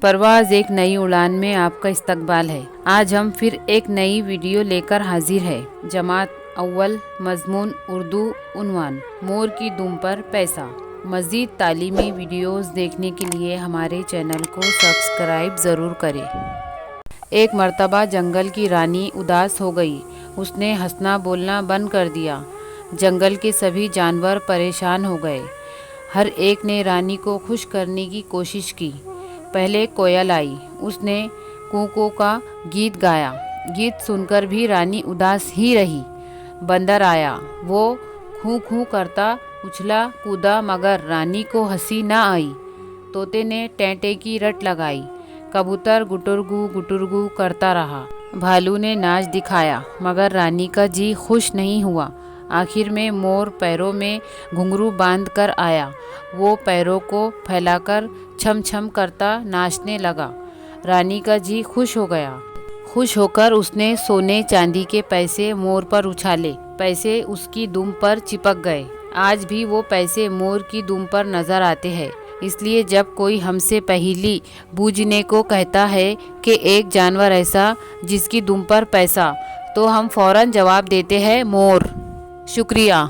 परवाज़ एक नई उड़ान में आपका इस्तकबाल है। आज हम फिर एक नई वीडियो लेकर हाजिर है। जमात अव्वल, मजमून उर्दू, उन्वान मोर की दुम पर पैसा। मज़ीद तालीमी वीडियोस देखने के लिए हमारे चैनल को सब्सक्राइब ज़रूर करें। एक मर्तबा जंगल की रानी उदास हो गई। उसने हंसना बोलना बंद कर दिया। जंगल के सभी जानवर परेशान हो गए। हर एक ने रानी को खुश करने की कोशिश की। पहले कोयल आई। उसने कू कू का गीत गाया। गीत सुनकर भी रानी उदास ही रही। बंदर आया। वो खू खू करता उछला कूदा, मगर रानी को हंसी ना आई। तोते ने टेंटे की रट लगाई। कबूतर गुटुरगू करता रहा। भालू ने नाच दिखाया, मगर रानी का जी खुश नहीं हुआ। आखिर में मोर पैरों में घुंघरू बांध कर आया। वो पैरों को फैलाकर छम छम करता नाचने लगा। रानी का जी खुश हो गया। खुश होकर उसने सोने चांदी के पैसे मोर पर उछाले। पैसे उसकी दुम पर चिपक गए। आज भी वो पैसे मोर की दुम पर नजर आते हैं। इसलिए जब कोई हमसे पहेली बूझने को कहता है कि एक जानवर ऐसा जिसकी दुम पर पैसा, तो हम फौरन जवाब देते हैं मोर। शुक्रिया।